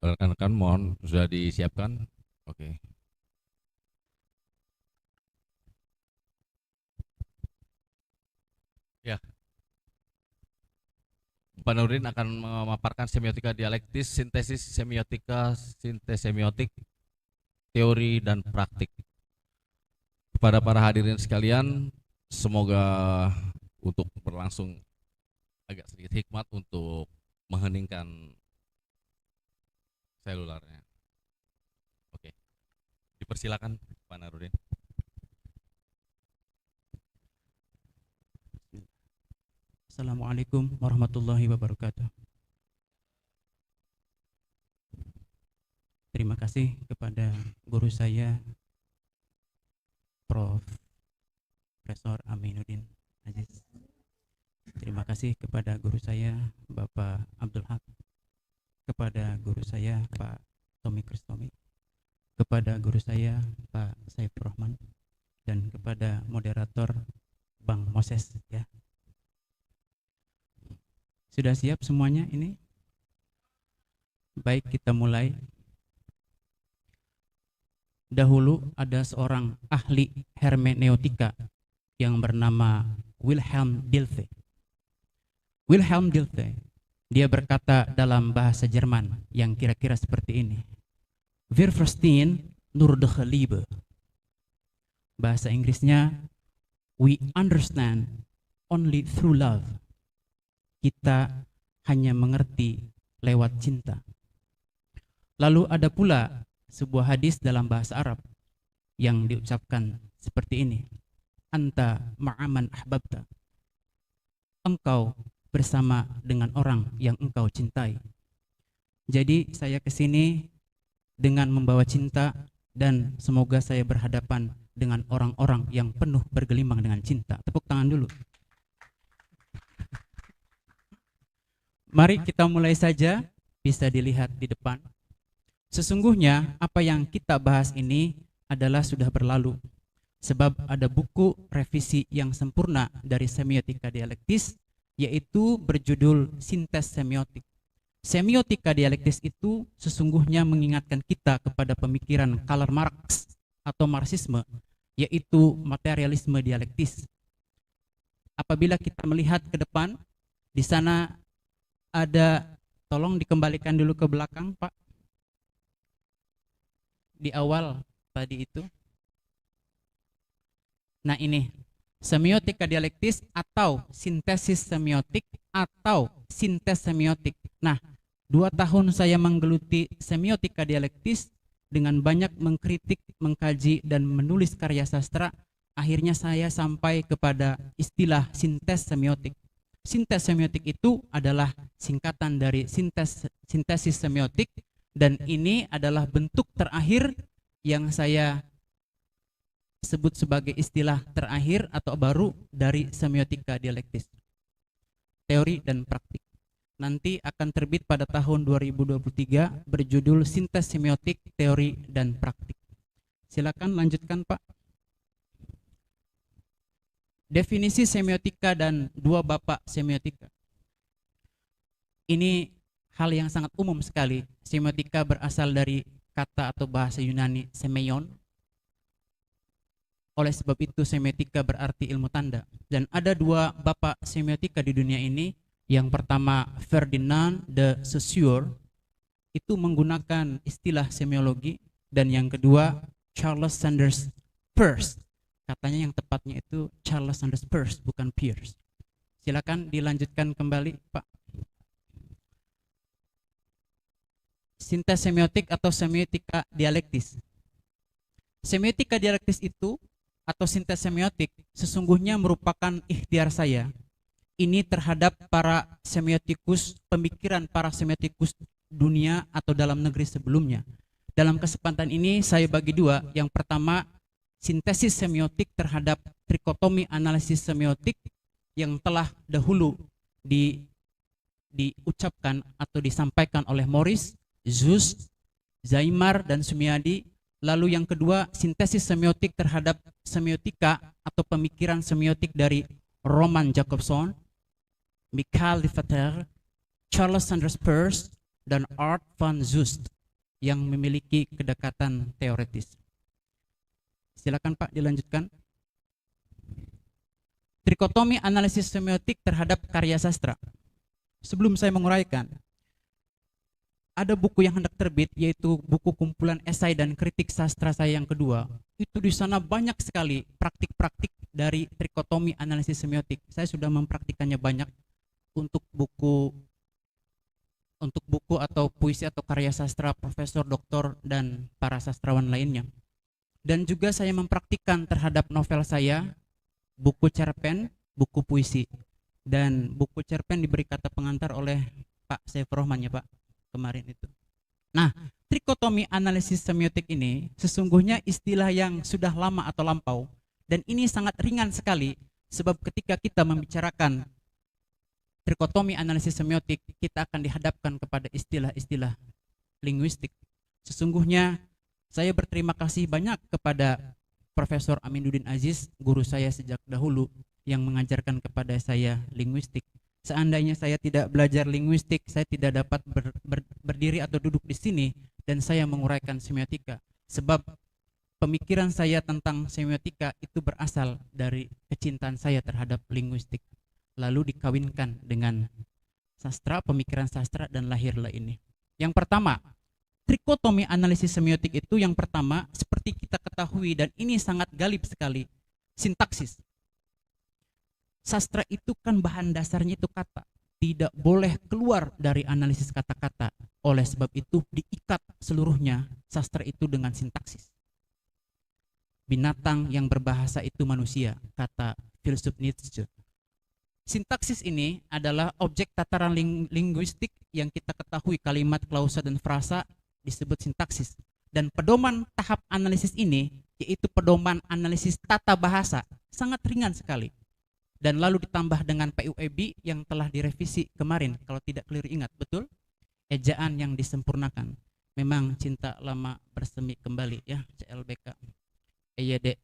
Rekan-rekan mohon sudah disiapkan. Oke. Ya, Pak Nurdin akan memaparkan semiotika dialektis, sintesis semiotik, teori dan praktik. Kepada para hadirin sekalian, semoga untuk berlangsung agak sedikit hikmat untuk mengheningkan selularnya. Oke, dipersilakan Pak Nurdin. Assalamualaikum warahmatullahi wabarakatuh. Terima kasih kepada guru saya, Profesor Aminuddin Aziz. Terima kasih kepada guru saya, Bapak Abdul Haq. Kepada guru saya, Pak Tommy Kristomi. Kepada guru saya, Pak Saifur Rahman. Dan kepada moderator, Bang Moses. Ya. Sudah siap semuanya ini? Baik, kita mulai. Dahulu ada seorang ahli hermeneutika yang bernama Wilhelm Dilthey. Wilhelm Dilthey, dia berkata dalam bahasa Jerman yang kira-kira seperti ini. Wir verstehen nur durch Liebe. Bahasa Inggrisnya, we understand only through love. Kita hanya mengerti lewat cinta. Lalu ada pula sebuah hadis dalam bahasa Arab yang diucapkan seperti ini. Anta ma'aman ahbabta. Engkau bersama dengan orang yang engkau cintai. Jadi saya kesini dengan membawa cinta dan semoga saya berhadapan dengan orang-orang yang penuh bergelimang dengan cinta. Tepuk tangan dulu. Mari kita mulai saja, bisa dilihat di depan. Sesungguhnya apa yang kita bahas ini adalah sudah berlalu. Sebab ada buku revisi yang sempurna dari semiotika dialektis, yaitu berjudul Sintes Semiotik. Semiotika dialektis itu sesungguhnya mengingatkan kita kepada pemikiran Karl Marx atau Marxisme, yaitu materialisme dialektis. Apabila kita melihat ke depan, di sana ada, tolong dikembalikan dulu ke belakang, Pak. Di awal tadi itu. Nah ini, semiotika dialektis atau sintesis semiotik atau sintes semiotik. Nah, 2 tahun saya menggeluti semiotika dialektis dengan banyak mengkritik, mengkaji, dan menulis karya sastra. Akhirnya saya sampai kepada istilah sintes semiotik. Sintes semiotik itu adalah singkatan dari sintesis semiotik, dan ini adalah bentuk terakhir yang saya sebut sebagai istilah terakhir atau baru dari semiotika dialektis. Teori dan praktik. Nanti akan terbit pada tahun 2023 berjudul Sintes Semiotik, Teori dan Praktik. Silakan lanjutkan, Pak. Definisi semiotika dan 2 bapak semiotika. Ini hal yang sangat umum sekali. Semiotika berasal dari kata atau bahasa Yunani semeion. Oleh sebab itu semiotika berarti ilmu tanda. Dan ada 2 bapak semiotika di dunia ini. Yang pertama Ferdinand de Saussure, itu menggunakan istilah semiologi. Dan yang kedua Charles Sanders Peirce. Katanya yang tepatnya itu Charles Sanders Peirce, bukan Peirce. Silakan dilanjutkan kembali, Pak. Sintes semiotik atau semiotika dialektis. Semiotika dialektis itu atau sintes semiotik sesungguhnya merupakan ikhtiar saya ini terhadap para semiotikus, pemikiran para semiotikus dunia atau dalam negeri sebelumnya. Dalam kesempatan ini saya bagi 2. Yang pertama, sintesis semiotik terhadap trikotomi analisis semiotik yang telah dahulu diucapkan atau disampaikan oleh Morris, Zuss, Zaimar, dan Sumiadi. Lalu yang kedua, sintesis semiotik terhadap semiotika atau pemikiran semiotik dari Roman Jakobson, Michael Lefebvre, Charles Sanders Peirce, dan Art van Zust. yang memiliki kedekatan teoretis. Silakan Pak dilanjutkan. Trikotomi analisis semiotik terhadap karya sastra. Sebelum saya menguraikan, ada buku yang hendak terbit, yaitu buku kumpulan esai dan kritik sastra saya yang kedua. Itu di sana banyak sekali praktik-praktik dari trikotomi analisis semiotik. Saya sudah mempraktikannya banyak untuk buku atau puisi atau karya sastra profesor, doktor, dan para sastrawan lainnya. Dan juga saya mempraktikkan terhadap novel saya, buku cerpen, buku puisi. Dan buku cerpen diberi kata pengantar oleh Pak Saifur Rahman ya Pak, kemarin itu. Nah, trikotomi analisis semiotik ini sesungguhnya istilah yang sudah lama atau lampau. Dan ini sangat ringan sekali, sebab ketika kita membicarakan trikotomi analisis semiotik, kita akan dihadapkan kepada istilah-istilah linguistik. Sesungguhnya saya berterima kasih banyak kepada Profesor Aminuddin Aziz, guru saya sejak dahulu, yang mengajarkan kepada saya linguistik. Seandainya saya tidak belajar linguistik, saya tidak dapat berdiri atau duduk di sini dan saya menguraikan semiotika. Sebab pemikiran saya tentang semiotika itu berasal dari kecintaan saya terhadap linguistik. Lalu dikawinkan dengan sastra, pemikiran sastra, dan lahirlah ini. Yang pertama, trikotomi analisis semiotik itu yang pertama, seperti kita ketahui dan ini sangat galib sekali, sintaksis. Sastra itu kan bahan dasarnya itu kata, tidak boleh keluar dari analisis kata-kata. Oleh sebab itu diikat seluruhnya sastra itu dengan sintaksis. Binatang yang berbahasa itu manusia, kata filsuf Nietzsche. Sintaksis ini adalah objek tataran linguistik yang kita ketahui kalimat, klausa, dan frasa disebut sintaksis. Dan pedoman tahap analisis ini, yaitu pedoman analisis tata bahasa, sangat ringan sekali. Dan lalu ditambah dengan PUEB yang telah direvisi kemarin, kalau tidak keliru ingat, betul? Ejaan yang disempurnakan. Memang cinta lama bersemi kembali ya, CLBK. EYD.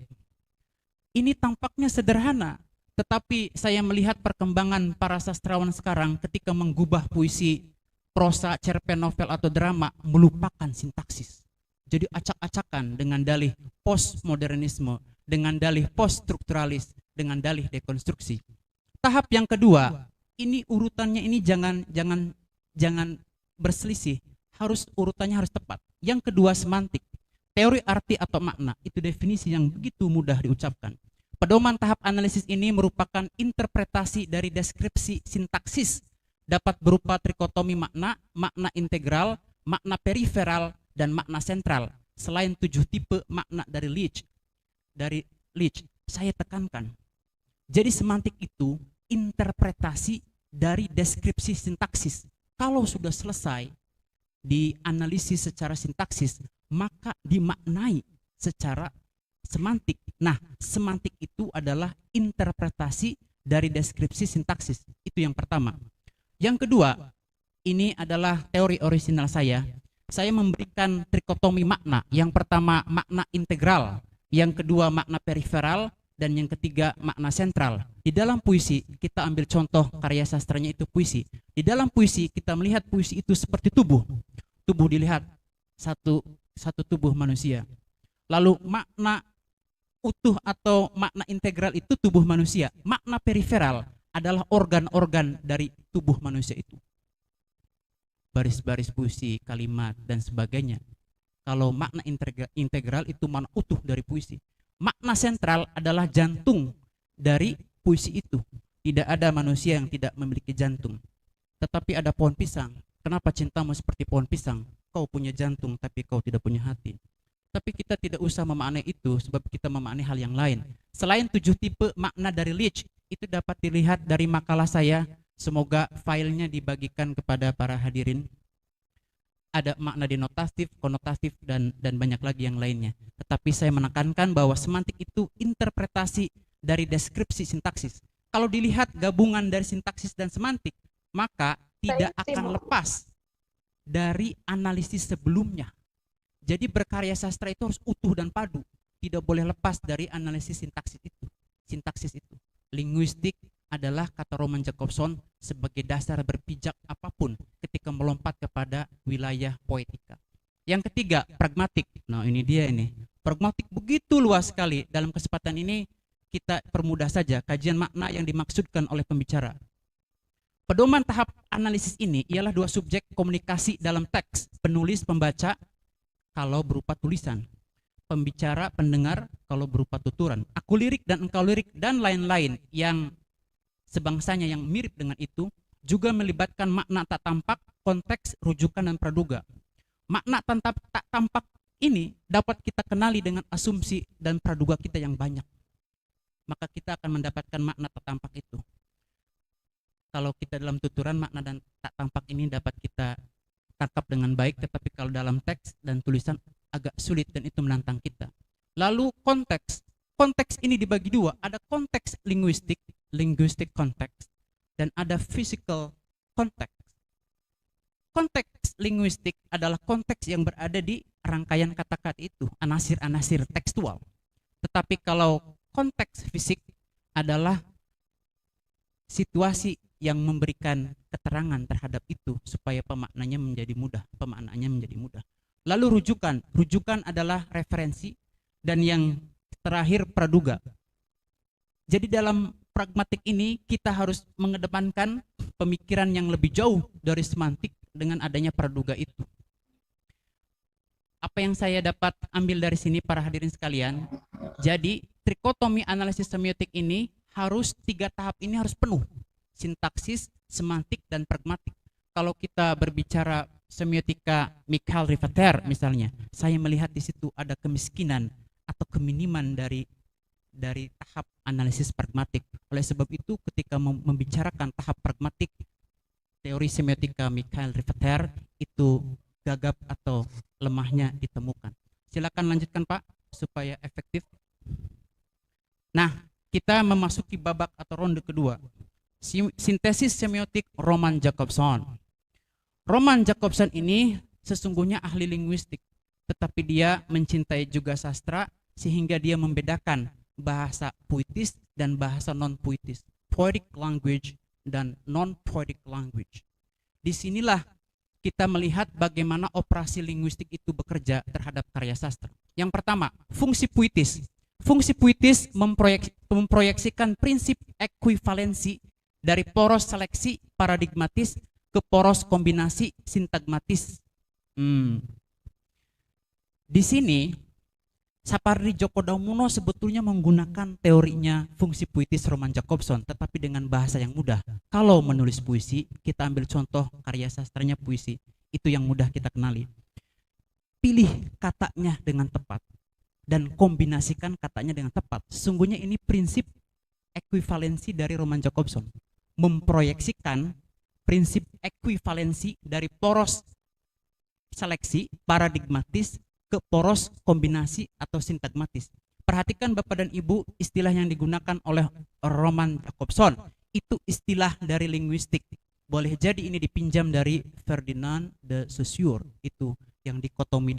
Ini tampaknya sederhana, tetapi saya melihat perkembangan para sastrawan sekarang ketika menggubah puisi, prosa, cerpen, novel, atau drama melupakan sintaksis. Jadi acak-acakan dengan dalih postmodernisme, dengan dalih poststrukturalis, dengan dalih dekonstruksi. Tahap yang kedua, ini urutannya ini jangan berselisih, urutannya harus tepat. Yang kedua, semantik. Teori arti atau makna, itu definisi yang begitu mudah diucapkan. Pedoman tahap analisis ini merupakan interpretasi dari deskripsi sintaksis, dapat berupa trikotomi makna, makna integral, makna periferal, dan makna sentral. Selain 7 tipe makna dari Leach, saya tekankan. Jadi semantik itu interpretasi dari deskripsi sintaksis. Kalau sudah selesai dianalisis secara sintaksis, maka dimaknai secara semantik. Nah, semantik itu adalah interpretasi dari deskripsi sintaksis. Itu yang pertama. Yang kedua, ini adalah teori orisinal saya. Saya memberikan trikotomi makna. Yang pertama makna integral, yang kedua makna periferal, dan yang ketiga makna sentral. Di dalam puisi, kita ambil contoh karya sastranya itu puisi. Di dalam puisi, kita melihat puisi itu seperti tubuh. Tubuh dilihat, satu tubuh manusia. Lalu makna utuh atau makna integral itu tubuh manusia. Makna periferal adalah organ-organ dari tubuh manusia itu. Baris-baris puisi, kalimat, dan sebagainya. Kalau makna integral itu makna utuh dari puisi. Makna sentral adalah jantung dari puisi itu. Tidak ada manusia yang tidak memiliki jantung. Tetapi ada pohon pisang. Kenapa cintamu seperti pohon pisang? Kau punya jantung tapi kau tidak punya hati. Tapi kita tidak usah memaknai itu, sebab kita memaknai hal yang lain. Selain 7 tipe makna dari Leach, itu dapat dilihat dari makalah saya. Semoga filenya dibagikan kepada para hadirin. Ada makna denotatif, konotatif, dan banyak lagi yang lainnya. Tetapi saya menekankan bahwa semantik itu interpretasi dari deskripsi sintaksis. Kalau dilihat gabungan dari sintaksis dan semantik, maka tidak akan lepas dari analisis sebelumnya. Jadi berkarya sastra itu harus utuh dan padu. Tidak boleh lepas dari analisis sintaksis itu. Linguistik adalah, kata Roman Jakobson, sebagai dasar berpijak apapun ketika melompat kepada wilayah poetika. Yang ketiga, pragmatik. Nah, ini dia ini. Pragmatik begitu luas sekali. Dalam kesempatan ini kita permudah saja kajian makna yang dimaksudkan oleh pembicara. Pedoman tahap analisis ini ialah dua subjek komunikasi dalam teks, penulis, pembaca, kalau berupa tulisan, pembicara, pendengar, kalau berupa tuturan, aku lirik dan engkau lirik, dan lain-lain yang sebangsanya yang mirip dengan itu, juga melibatkan makna tak tampak, konteks, rujukan, dan praduga. Makna tak tampak ini dapat kita kenali dengan asumsi dan praduga kita yang banyak. Maka kita akan mendapatkan makna tak tampak itu. Kalau kita dalam tuturan, makna dan tak tampak ini dapat kita tangkap dengan baik, tetapi kalau dalam teks dan tulisan agak sulit dan itu menantang kita. Lalu konteks. Konteks ini dibagi dua, ada konteks linguistik, linguistic context, dan ada physical context. Konteks linguistik adalah konteks yang berada di rangkaian kata-kata itu, anasir-anasir tekstual. Tetapi kalau konteks fisik adalah situasi yang memberikan keterangan terhadap itu supaya pemaknanya menjadi mudah, pemaknaannya menjadi mudah. Lalu rujukan, rujukan adalah referensi, dan yang terakhir praduga. Jadi dalam pragmatik ini kita harus mengedepankan pemikiran yang lebih jauh dari semantik dengan adanya praduga itu. Apa yang saya dapat ambil dari sini para hadirin sekalian, jadi trikotomi analisis semiotik ini harus 3 tahap ini harus penuh. Sintaksis, semantik, dan pragmatik. Kalau kita berbicara semiotika Michael Rivater misalnya, saya melihat di situ ada kemiskinan atau keminiman dari tahap analisis pragmatik. Oleh sebab itu ketika membicarakan tahap pragmatik, teori semiotika Michael Rivater itu gagap atau lemahnya ditemukan. Silakan lanjutkan Pak supaya efektif. Nah, kita memasuki babak atau ronde kedua. Sintesis semiotik Roman Jakobson. Roman Jakobson ini sesungguhnya ahli linguistik, tetapi dia mencintai juga sastra sehingga dia membedakan bahasa puitis dan bahasa non-puitis, poetic language dan non-poetic language. Disinilah kita melihat bagaimana operasi linguistik itu bekerja terhadap karya sastra. Yang pertama, fungsi puitis. Fungsi puitis memproyeksikan prinsip ekuivalensi dari poros seleksi paradigmatis ke poros kombinasi sintagmatis. Di sini Sapardi Djoko Damono sebetulnya menggunakan teorinya fungsi puitis Roman Jakobson, tetapi dengan bahasa yang mudah. Kalau menulis puisi, kita ambil contoh karya sastranya puisi, itu yang mudah kita kenali. Pilih katanya dengan tepat dan kombinasikan katanya dengan tepat. Sesungguhnya ini prinsip ekuivalensi dari Roman Jakobson, memproyeksikan prinsip ekuivalensi dari poros seleksi paradigmatis ke poros kombinasi atau sintagmatis. Perhatikan Bapak dan Ibu, istilah yang digunakan oleh Roman Jakobson itu istilah dari linguistik. Boleh jadi ini dipinjam dari Ferdinand de Saussure, itu yang dikotomi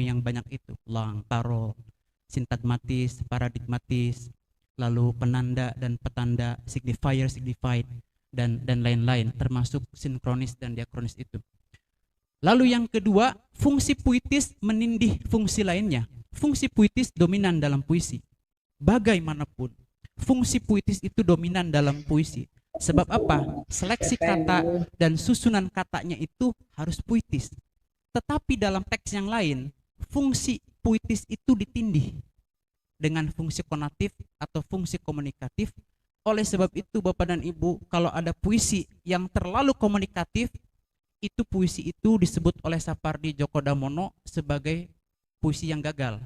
yang banyak itu, lang, taro, sintagmatis, paradigmatis, lalu penanda dan petanda, signifier, signified, dan lain-lain, termasuk sinkronis dan diakronis itu. Lalu yang kedua, fungsi puitis menindih fungsi lainnya. Fungsi puitis dominan dalam puisi. Bagaimanapun, fungsi puitis itu dominan dalam puisi. Sebab apa? Seleksi kata dan susunan katanya itu harus puitis. Tetapi dalam teks yang lain, fungsi puitis itu ditindih dengan fungsi konatif atau fungsi komunikatif. Oleh sebab itu Bapak dan Ibu, kalau ada puisi yang terlalu komunikatif, itu puisi itu disebut oleh Sapardi Djoko Damono sebagai puisi yang gagal.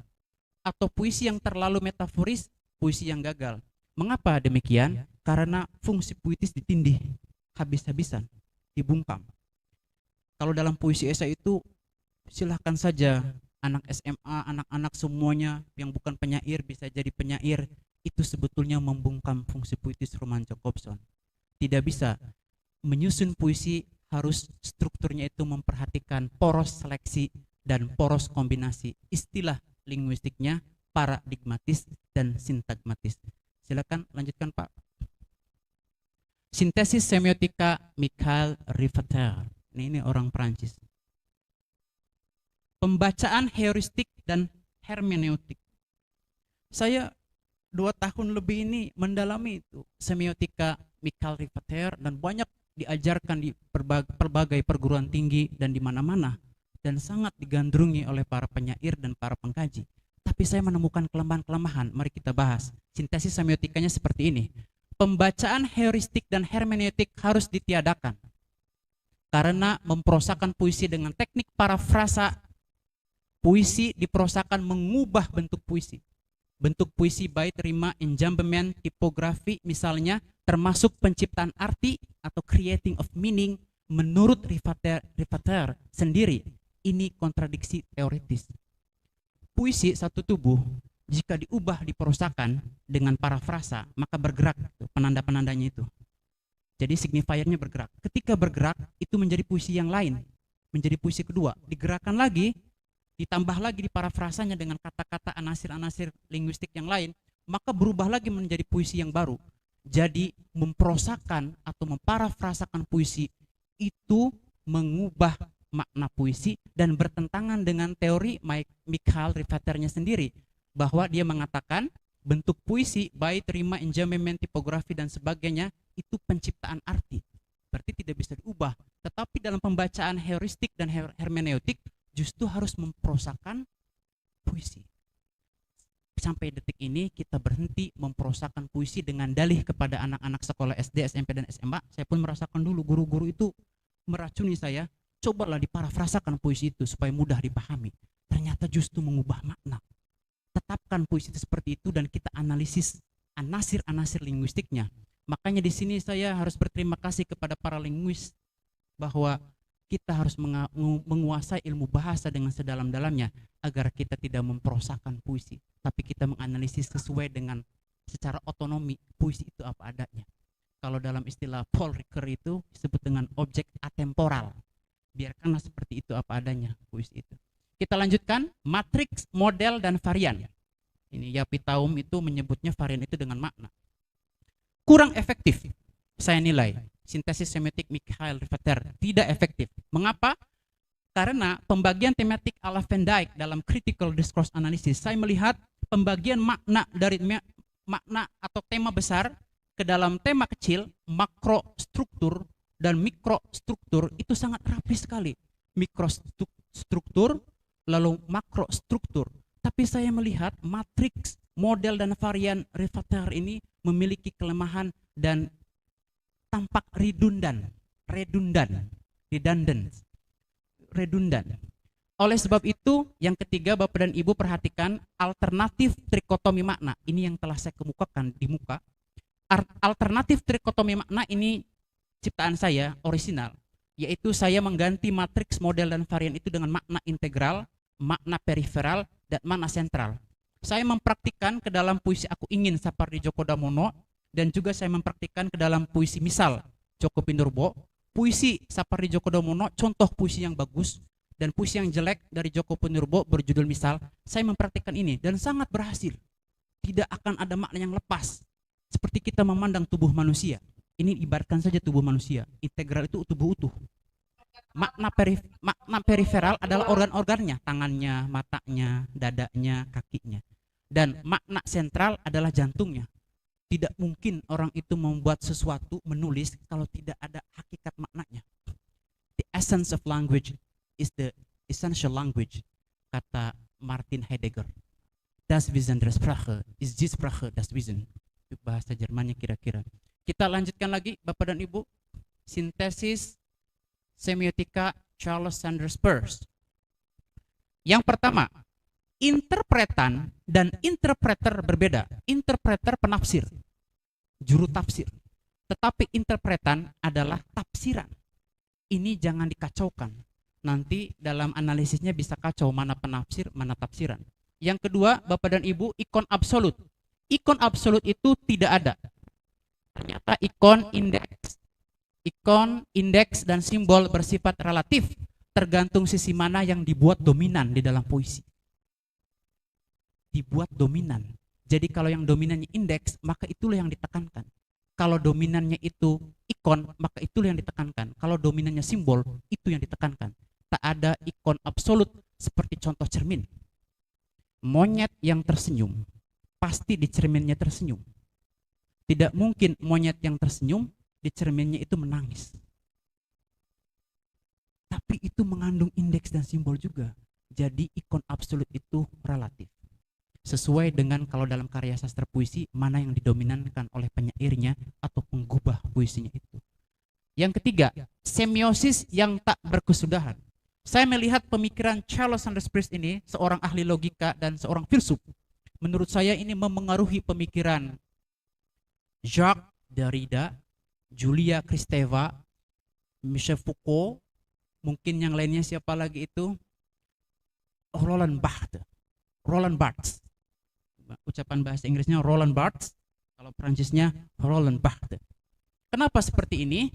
Atau puisi yang terlalu metaforis, puisi yang gagal. Mengapa demikian? Karena fungsi puitis ditindih habis-habisan, dibungkam. Kalau dalam puisi esai itu silahkan saja anak SMA, anak-anak semuanya yang bukan penyair bisa jadi penyair. Itu sebetulnya membungkam fungsi puitis Roman Jakobson. Tidak bisa. Menyusun puisi harus strukturnya itu memperhatikan poros seleksi dan poros kombinasi. Istilah linguistiknya paradigmatis dan sintagmatis. Silakan lanjutkan Pak. Sintesis semiotika Michael Rivater. Ini orang Perancis. pembacaan heuristik dan hermeneutik. Saya 2 tahun lebih ini mendalami itu semiotika Michael Rivater dan banyak diajarkan di berbagai perguruan tinggi dan di mana-mana dan sangat digandrungi oleh para penyair dan para pengkaji. Tapi saya menemukan kelemahan-kelemahan. Mari kita bahas. Sintesis semiotikanya seperti ini. Pembacaan heuristik dan hermeneutik harus ditiadakan. Karena memprosakan puisi dengan teknik parafrasa, puisi diprosakan mengubah bentuk puisi. Bentuk puisi bait, rima, enjambement, tipografi misalnya, termasuk penciptaan arti atau creating of meaning menurut Rivater sendiri. Ini kontradiksi teoritis. Puisi satu tubuh jika diubah diprosakan dengan parafrasa maka bergerak penanda-penandanya itu. Jadi signifiernya bergerak. Ketika bergerak itu menjadi puisi yang lain, menjadi puisi kedua, digerakkan lagi, ditambah lagi di parafrasanya dengan kata-kata anasir-anasir linguistik yang lain, maka berubah lagi menjadi puisi yang baru. Jadi memprosakan atau memparafrasakan puisi itu mengubah makna puisi dan bertentangan dengan teori Michael Rivaternya sendiri, bahwa dia mengatakan bentuk puisi, bait, rima, enjambement, tipografi dan sebagainya itu penciptaan arti, berarti tidak bisa diubah. Tetapi dalam pembacaan heuristik dan hermeneutik justru harus memprosakan puisi. Sampai detik ini kita berhenti memprosakan puisi dengan dalih kepada anak-anak sekolah SD, SMP dan SMA. Saya pun merasakan dulu guru-guru itu meracuni saya, cobalah diparafrasakan puisi itu supaya mudah dipahami. Ternyata justru mengubah makna. Tetapkan puisi itu seperti itu dan kita analisis anasir-anasir linguistiknya. Makanya di sini saya harus berterima kasih kepada para linguis bahwa kita harus menguasai ilmu bahasa dengan sedalam-dalamnya agar kita tidak memprosakan puisi, tapi kita menganalisis sesuai dengan secara otonomi puisi itu apa adanya. Kalau dalam istilah Paul Ricoeur itu disebut dengan objek atemporal. Biarkanlah seperti itu apa adanya puisi itu. Kita lanjutkan, matriks, model, dan varian. Ini Yapi Taum itu menyebutnya varian itu dengan makna. Kurang efektif, saya nilai. Sintesis semiotik Michael Rivater tidak efektif. Mengapa? Karena pembagian tematik ala Van Dijk dalam critical discourse analysis, saya melihat pembagian makna dari makna atau tema besar ke dalam tema kecil, makrostruktur dan mikrostruktur itu sangat rapi sekali. Mikrostruktur lalu makrostruktur. Tapi saya melihat matriks, model dan varian Rivater ini memiliki kelemahan dan tampak redundan. Oleh sebab itu, yang ketiga Bapak dan Ibu perhatikan alternatif trikotomi makna. Ini yang telah saya kemukakan di muka. Alternatif trikotomi makna ini ciptaan saya, orisinal. Yaitu saya mengganti matriks, model, dan varian itu dengan makna integral, makna periferal, dan makna sentral. Saya mempraktikkan ke dalam puisi Aku Ingin Sapardi Djoko Damono, dan juga saya mempraktikkan ke dalam puisi Misal Djoko Pindorbo. Puisi Sapardi Djoko Damono contoh puisi yang bagus, dan puisi yang jelek dari Djoko Pindorbo berjudul Misal. Saya mempraktikkan ini dan sangat berhasil. Tidak akan ada makna yang lepas. Seperti kita memandang tubuh manusia. Ini ibaratkan saja tubuh manusia. Integral itu tubuh utuh. Makna periferal adalah organ-organnya, tangannya, matanya, dadanya, kakinya. Dan makna sentral adalah jantungnya. Tidak mungkin orang itu membuat sesuatu, menulis kalau tidak ada hakikat maknanya. The essence of language is the essential language, kata Martin Heidegger. Das Wesen der Sprache ist die Sprache das Wesen. Bahasa Jermannya kira-kira. Kita lanjutkan lagi Bapak dan Ibu. Sintesis semiotika Charles Sanders Peirce. Yang pertama, interpretan dan interpreter berbeda. Interpreter penafsir, juru tafsir. Tetapi interpretan adalah tafsiran. Ini jangan dikacaukan. Nanti dalam analisisnya bisa kacau mana penafsir, mana tafsiran. Yang kedua, Bapak dan Ibu, ikon absolut. Ikon absolut itu tidak ada. Ternyata ikon, indeks, dan simbol bersifat relatif, tergantung sisi mana yang dibuat dominan di dalam puisi. Dibuat dominan. Jadi kalau yang dominannya indeks, maka itulah yang ditekankan. Kalau dominannya itu ikon, maka itulah yang ditekankan. Kalau dominannya simbol, itu yang ditekankan. Tak ada ikon absolut seperti contoh cermin. Monyet yang tersenyum, pasti di cerminnya tersenyum. Tidak mungkin monyet yang tersenyum, di cerminnya itu menangis. Tapi itu mengandung indeks dan simbol juga. Jadi ikon absolut itu relatif. Sesuai dengan kalau dalam karya sastra puisi, mana yang didominankan oleh penyairnya atau penggubah puisinya itu. Yang ketiga, semiosis yang tak berkesudahan. Saya melihat pemikiran Charles Sanders Peirce ini, seorang ahli logika dan seorang filsuf. Menurut saya ini memengaruhi pemikiran Jacques Derrida, Julia Kristeva, Michel Foucault, mungkin yang lainnya siapa lagi itu? Roland Barthes. Roland Barthes. Ucapan bahasa Inggrisnya Roland Barthes, kalau Prancisnya Roland Barthes. Kenapa seperti ini?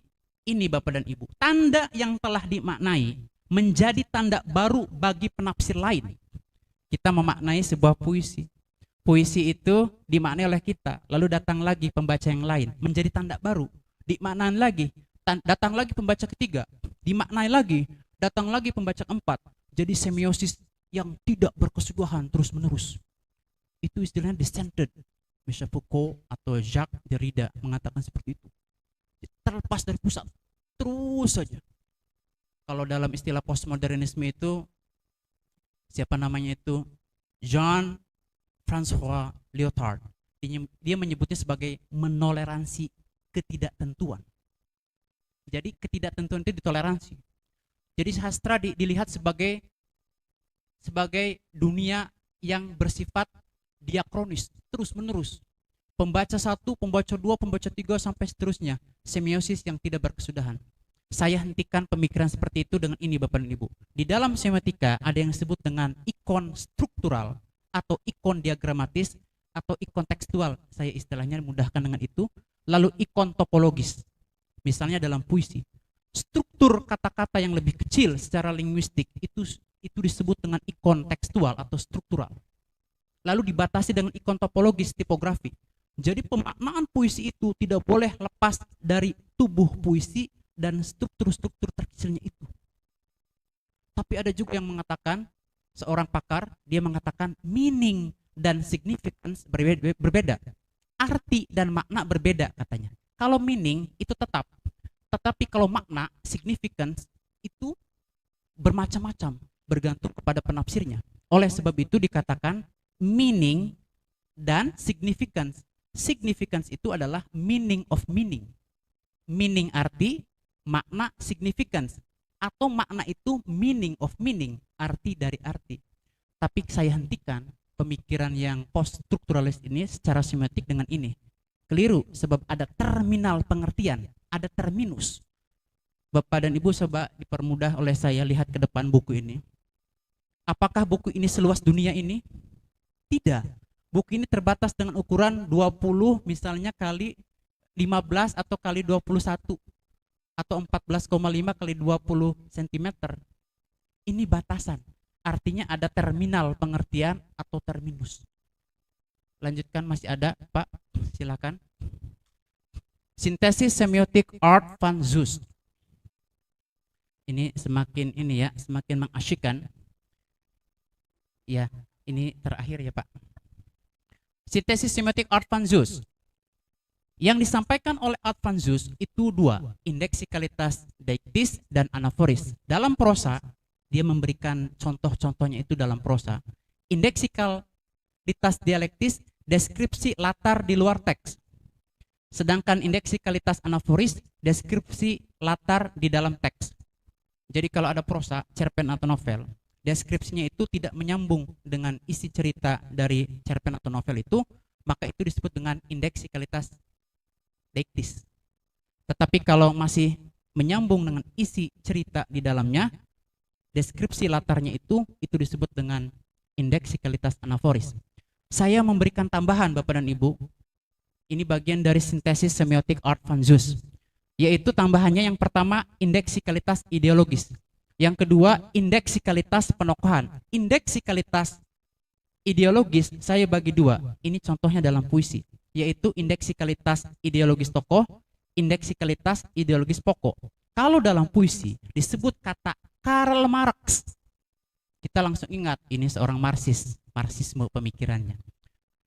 Ini Bapak dan Ibu, tanda yang telah dimaknai menjadi tanda baru bagi penafsir lain. Kita memaknai sebuah puisi. Puisi itu dimaknai oleh kita, lalu datang lagi pembaca yang lain, menjadi tanda baru. Dimaknai lagi, datang lagi pembaca ketiga, dimaknai lagi, datang lagi pembaca keempat. Jadi semiosis yang tidak berkesudahan terus-menerus. Itu istilahnya descended. Michel Foucault atau Jacques Derrida mengatakan seperti itu. Terlepas dari pusat, terus saja. Kalau dalam istilah postmodernisme itu, siapa namanya itu? Jean-François Lyotard. Dia menyebutnya sebagai menoleransi ketidaktentuan. Jadi ketidaktentuan itu ditoleransi. Jadi sastra dilihat sebagai dunia yang bersifat diakronis, terus-menerus. Pembaca 1, pembaca 2, pembaca 3, sampai seterusnya. Semiosis yang tidak berkesudahan. Saya hentikan pemikiran seperti itu dengan ini Bapak dan Ibu. Di dalam semiotika ada yang disebut dengan ikon struktural atau ikon diagramatis atau ikon tekstual. Saya istilahnya mudahkan dengan itu. Lalu ikon topologis. Misalnya dalam puisi. Struktur kata-kata yang lebih kecil secara linguistik itu disebut dengan ikon tekstual atau struktural. Lalu dibatasi dengan ikon topologis, tipografi. Jadi pemaknaan puisi itu tidak boleh lepas dari tubuh puisi dan struktur-struktur terkecilnya itu. Tapi ada juga yang mengatakan, seorang pakar, dia mengatakan meaning dan significance berbeda. Arti dan makna berbeda katanya. Kalau meaning itu tetap, tetapi kalau makna, significance itu bermacam-macam, bergantung kepada penafsirnya. Oleh sebab itu dikatakan meaning dan significance. Significance itu adalah meaning of meaning. Meaning arti, makna significance, atau makna itu meaning of meaning, arti dari arti. Tapi saya hentikan pemikiran yang post strukturalis ini secara semiotik dengan ini. Keliru, sebab ada terminal pengertian, ada terminus. Bapak dan Ibu coba dipermudah oleh saya lihat ke depan buku ini. Apakah buku ini seluas dunia ini? Tidak. Buku ini terbatas dengan ukuran 20 misalnya kali 15 atau kali 21. Atau 14,5 kali 20 cm. Ini batasan. Artinya ada terminal pengertian atau terminus. Lanjutkan, masih ada Pak, silakan. Sintesis semiotik Art van Zuust. Ini semakin mengasyikkan. Ya, ini terakhir ya Pak. Sintesis semiotik Art van Zuust. Yang disampaikan oleh Art van Zuust itu dua, indeksikalitas deiktis dan anaforis. Dalam prosa, dia memberikan contoh-contohnya itu dalam prosa. Indeksikalitas dialektis, deskripsi latar di luar teks. Sedangkan indeksikalitas anaforis, deskripsi latar di dalam teks. Jadi kalau ada prosa, cerpen atau novel, deskripsinya itu tidak menyambung dengan isi cerita dari cerpen atau novel itu, maka itu disebut dengan indeksikalitas deiktis. Tetapi kalau masih menyambung dengan isi cerita di dalamnya, deskripsi latarnya itu disebut dengan indeksikalitas anaforis. Saya memberikan tambahan Bapak dan Ibu, ini bagian dari sintesis semiotik Art van Zuust, yaitu tambahannya yang pertama indeksikalitas ideologis, yang kedua indeksikalitas penokohan. Indeksikalitas ideologis saya bagi dua, ini contohnya dalam puisi, yaitu indeksikalitas ideologis tokoh, indeksikalitas ideologis pokok. Kalau dalam puisi disebut kata Karl Marx, kita langsung ingat ini seorang Marxisme pemikirannya.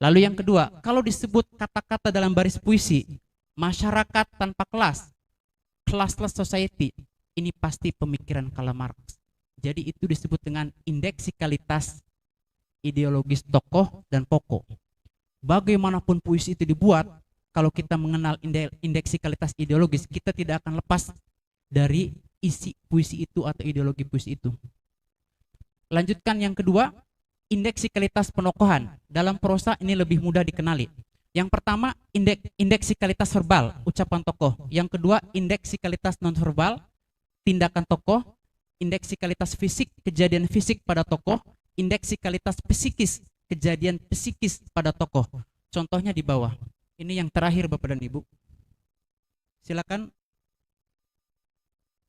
Lalu yang kedua, kalau disebut kata-kata dalam baris puisi, masyarakat tanpa kelas, classless society, ini pasti pemikiran Karl Marx. Jadi itu disebut dengan indeksikalitas ideologis tokoh dan pokok. Bagaimanapun puisi itu dibuat, kalau kita mengenal indeksikalitas ideologis, kita tidak akan lepas dari isi puisi itu atau ideologi puisi itu. Lanjutkan yang kedua, indeksikalitas penokohan. Dalam prosa ini lebih mudah dikenali. Yang pertama, indeksikalitas verbal, ucapan tokoh. Yang kedua, indeksikalitas nonverbal, tindakan tokoh. Indeksikalitas fisik, kejadian fisik pada tokoh. Indeksikalitas psikis, kejadian psikis pada tokoh. Contohnya di bawah. Ini yang terakhir Bapak dan Ibu. Silakan.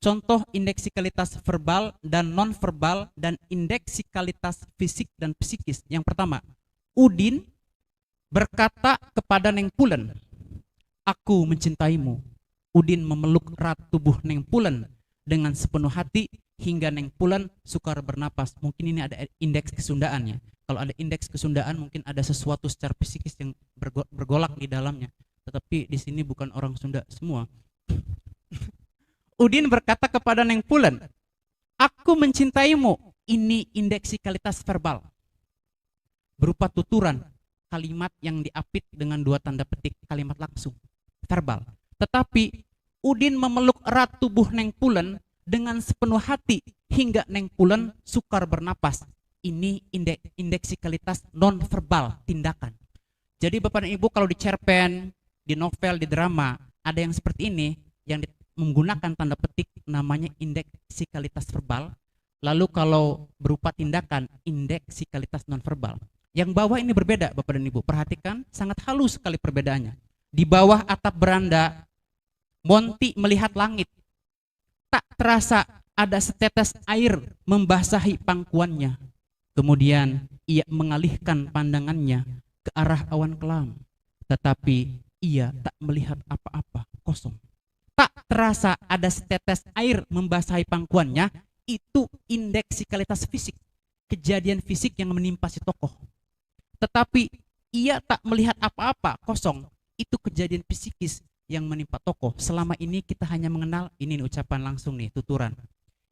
Contoh indeksikalitas verbal dan nonverbal dan indeksikalitas fisik dan psikis. Yang pertama, Udin berkata kepada Neng Pulen, "Aku mencintaimu." Udin memeluk erat tubuh Neng Pulen dengan sepenuh hati hingga Neng Pulen sukar bernapas. Mungkin ini ada indeks kesundaannya. Kalau ada indeks kesundaan mungkin ada sesuatu secara psikis yang bergolak di dalamnya. Tetapi di sini bukan orang Sunda semua. Udin berkata kepada Neng Pulen, "Aku mencintaimu." Ini indeksikalitas verbal. Berupa tuturan, kalimat yang diapit dengan dua tanda petik, kalimat langsung, verbal. Tetapi Udin memeluk erat tubuh Neng Pulen dengan sepenuh hati hingga Neng Pulen sukar bernapas. Ini indeksikalitas non-verbal, tindakan. Jadi Bapak dan Ibu kalau di cerpen, di novel, di drama, ada yang seperti ini, yang menggunakan tanda petik namanya indeksikalitas verbal. Lalu kalau berupa tindakan, indeksikalitas non-verbal. Yang bawah ini berbeda Bapak dan Ibu, perhatikan sangat halus sekali perbedaannya. Di bawah atap beranda, Monty melihat langit. Tak terasa ada setetes air membasahi pangkuannya. Kemudian ia mengalihkan pandangannya ke arah awan kelam. Tetapi ia tak melihat apa-apa, kosong. Tak terasa ada setetes air membasahi pangkuannya, itu indeksikalitas fisik. Kejadian fisik yang menimpa si tokoh. Tetapi ia tak melihat apa-apa, kosong. Itu kejadian psikis yang menimpa tokoh. Selama ini kita hanya mengenal, ini nih, ucapan langsung nih, tuturan.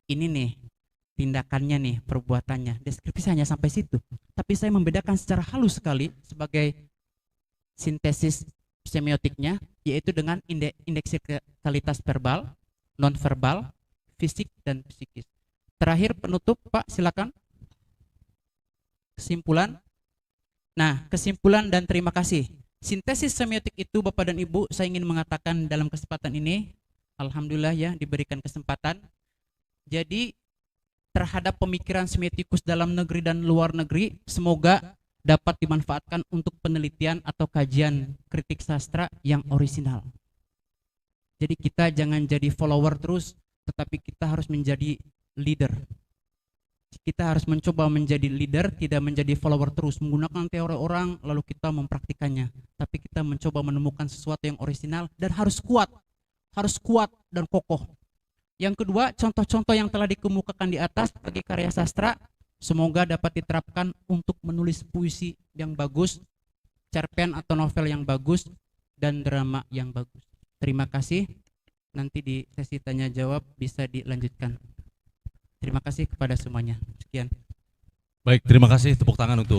Ini nih, tindakannya nih, perbuatannya. Deskripsi hanya sampai situ. Tapi saya membedakan secara halus sekali sebagai sintesis semiotiknya, yaitu dengan indeksikalitas verbal, nonverbal, fisik, dan psikis. Terakhir penutup Pak, silakan. Kesimpulan. Nah, kesimpulan dan terima kasih. Sintesis semiotik itu Bapak dan Ibu, saya ingin mengatakan dalam kesempatan ini, alhamdulillah ya diberikan kesempatan. Jadi terhadap pemikiran semiotikus dalam negeri dan luar negeri, semoga dapat dimanfaatkan untuk penelitian atau kajian kritik sastra yang orisinal. Jadi kita jangan jadi follower terus, tetapi kita harus menjadi leader. Kita harus mencoba menjadi leader, tidak menjadi follower terus, menggunakan teori orang lalu kita mempraktikannya. Tapi kita mencoba menemukan sesuatu yang orisinal dan harus kuat dan kokoh. Yang kedua, contoh-contoh yang telah dikemukakan di atas bagi karya sastra, semoga dapat diterapkan untuk menulis puisi yang bagus, cerpen atau novel yang bagus, dan drama yang bagus. Terima kasih. Nanti di sesi tanya jawab bisa dilanjutkan. Terima kasih kepada semuanya. Sekian. Baik, terima kasih. Tepuk tangan untuk